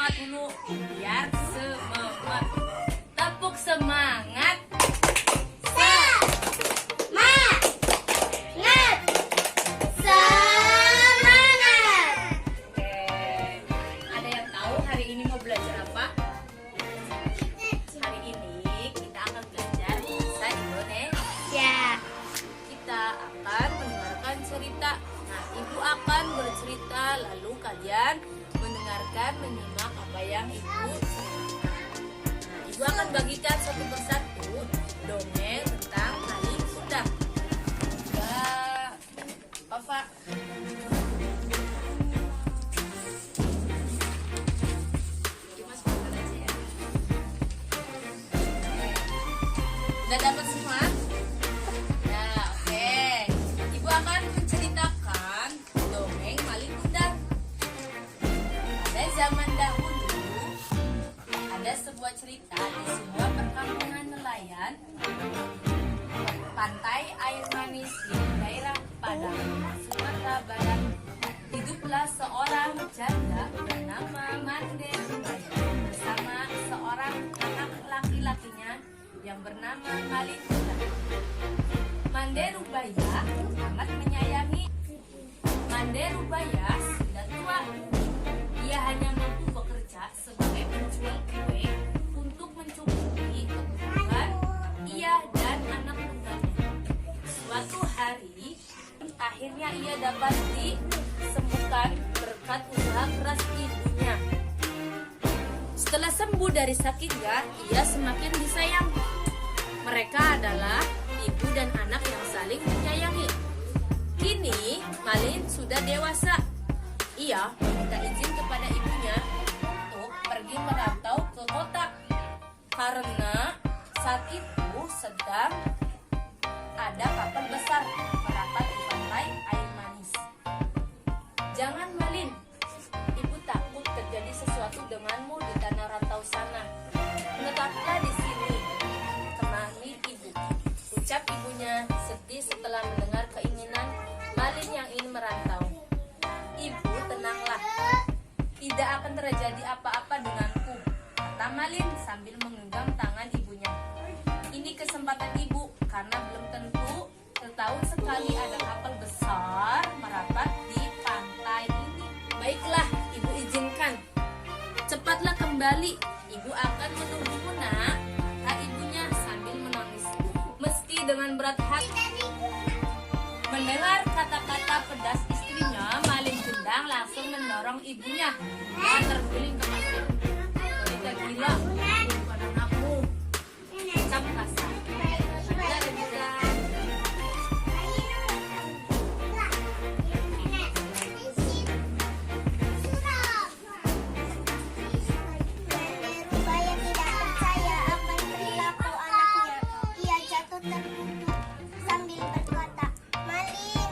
semangat dulu biar semangat. Tepuk semangat. Akan bercerita, lalu kalian mendengarkan, menyimak apa yang ibu ceritakan. Nah, ibu akan bagikan satu persatu dongeng tentang maling kuda. Papa. Udah dapat semua? Nah, oke. Ibu akan menceritakan dongeng maling kuda. Pada zaman dahulu, ada sebuah cerita di sebuah perkampungan nelayan pantai air manis di daerah Padang, Sumatera Barat. Hiduplah seorang janda bernama Mande Rubaya bersama seorang anak laki-lakinya yang bernama Maling Kuda. Mande Rubaya sangat menyayangi. Mande Rubaya sudah tua. Ia hanya mampu bekerja sebagai penjual kue untuk mencukupi kebutuhan ia dan anak tunggalnya. Suatu hari, akhirnya ia dapat disembuhkan berkat usaha keras ibunya. Setelah sembuh dari sakitnya, ia semakin disayang. Mereka adalah ibu dan anak yang saling menyayangi. Kini, Malin sudah dewasa. Ia meminta izin kepada ibunya untuk pergi merantau ke kota karena saat itu sedang ada kapal besar merapat di pantai air manis. Jangan, Malin, ibu takut terjadi sesuatu denganmu di tanah rantau sana. Menetaplah di sini, temani ibu, ucap ibunya sedih setelah mendengar keinginan Malin yang ingin merantau. Ibu, tenanglah, tidak akan terjadi apa-apa denganku, kata Malin sambil menggenggam tangan ibunya. Ini kesempatan ibu, karena belum tentu setahun sekali ada kapal besar merapat di pantai ini. Baiklah, ibu izinkan. Cepatlah kembali, ibu akan menunggumu, nak, kata ibunya sambil menangis. Meski dengan berat hati mendengar kata-kata pedas istrinya, Malin gendang langsung mendorong ibunya dan terguling ke pasir. Wanita gila, bukan anakmu, ucap kasar. Ada juga. Mande Rubaya tidak percaya akan perilaku anaknya. Ia jatuh terlunjuk sambil berkata, Malin,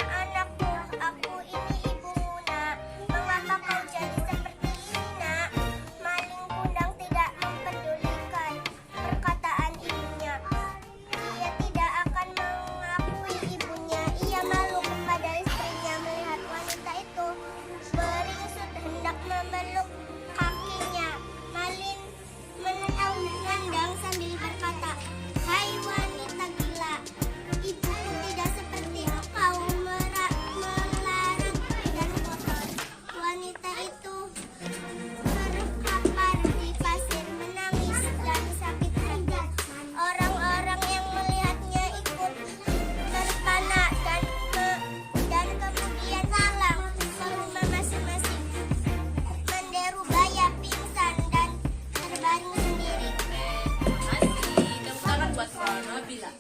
anakku, aku ini ibumu, nak. Mengapa kau jadi seperti ini, nak? Maling kundang tidak mempedulikan perkataan ibunya. Ia tidak akan mengakui ibunya. Ia malu kepada istrinya melihat wanita itu beringsut hendak memeluk kakinya. Malin menendang sambil berkata, Hai wanita gila, ibuku tidak seperti kau melarang dan kotor. Wanita itu terkapar di pasir menangis dan sakit hati. Orang-orang yang melihatnya ikut terpana dan kemudian pulang ke rumah masing-masing. Mande Rubaya pingsan dan terbaring sendiri. Masih, tepuk tangan buat Nabila.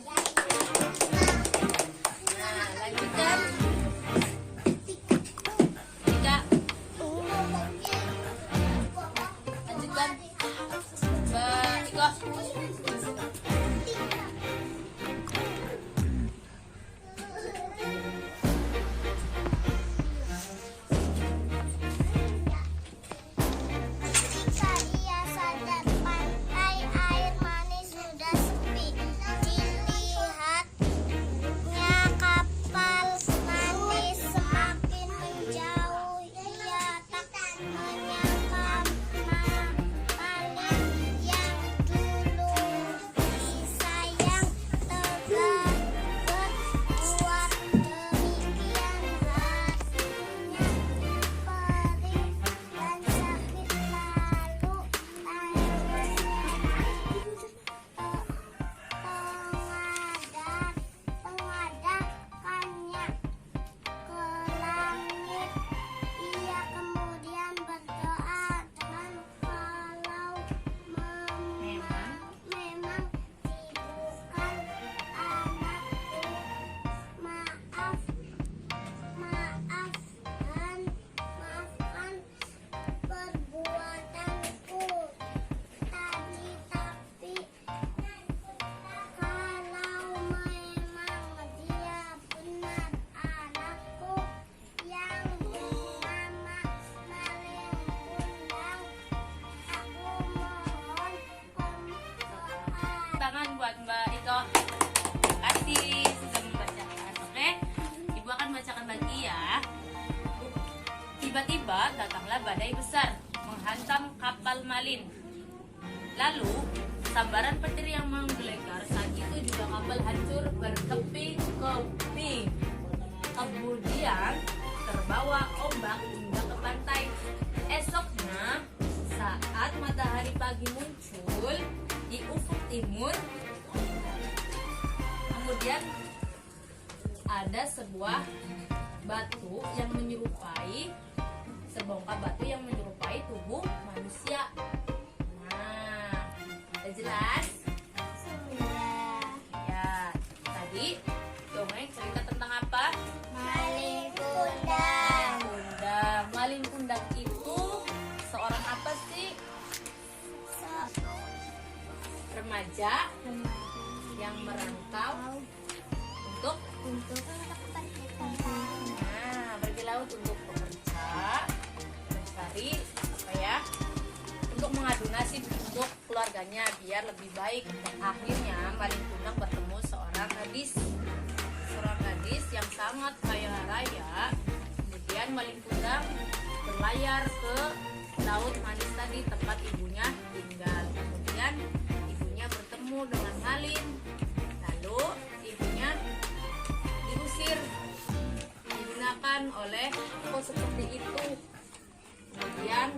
Nah, lanjutkan. Tika, lanjutkan. Mbak Iko. Ketika ia sadar pantai air manis sudah sepi, dilihatnya kapal manis semakin menjauh. Ia tak buat Mbak Iko. Terima kasih sudah membacakan. Oke, Ibu akan bacakan lagi ya. Tiba-tiba datanglah badai besar menghantam kapal Malin. Lalu sambaran petir yang menggelegar saat itu juga kapal hancur berkeping-keping. Kemudian terbawa ombak hingga ke pantai. Esoknya saat matahari pagi muncul di ufuk timur, kemudian ada sebuah batu yang menyerupai sebongkah batu yang menyerupai tubuh manusia. Nah, udah jelas? Ya, tadi dongeng cerita tentang apa? Malin Kundang. Kundang. Malin Kundang itu seorang apa sih? Remaja yang merantau untuk pergi laut untuk bekerja, mencari apa ya? Untuk mengadu nasib untuk keluarganya biar lebih baik. Dan akhirnya Malin Kundang bertemu seorang gadis yang sangat kaya raya. Kemudian Malin Kundang berlayar ke laut manis tadi tempat ibunya tinggal. Kemudian ibunya bertemu dengan Malin. Lalu ibunya diusir, digunakan oleh kok seperti itu. Kemudian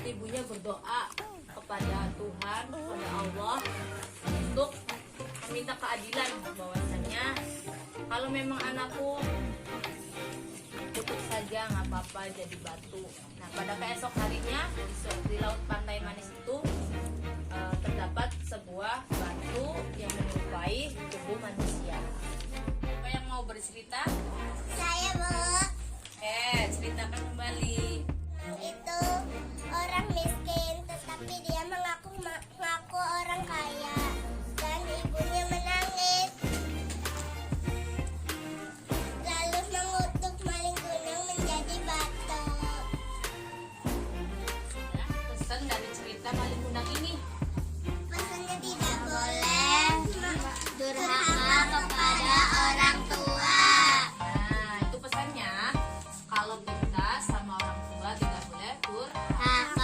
ibunya berdoa kepada Tuhan, kepada Allah untuk meminta keadilan bahwasanya kalau memang anakku tutup saja nggak apa-apa jadi batu. Nah, pada keesok harinya di laut pantai manis itu terdapat sebuah batu yang menyerupai tubuh manusia. Siapa yang mau bercerita? Saya, Bu. Ceritakan kembali. Itu orang miskin, tetapi dia mengaku orang kaya. Dan ibunya menangis. Lalu mengutuk Malin Kundang menjadi batu. Ya, pesan dari cerita Malin Kundang ini. Pesannya tidak boleh durhaka kepada orang tua. Nah, itu pesannya. Kalau kita sama orang tua tidak boleh durhaka.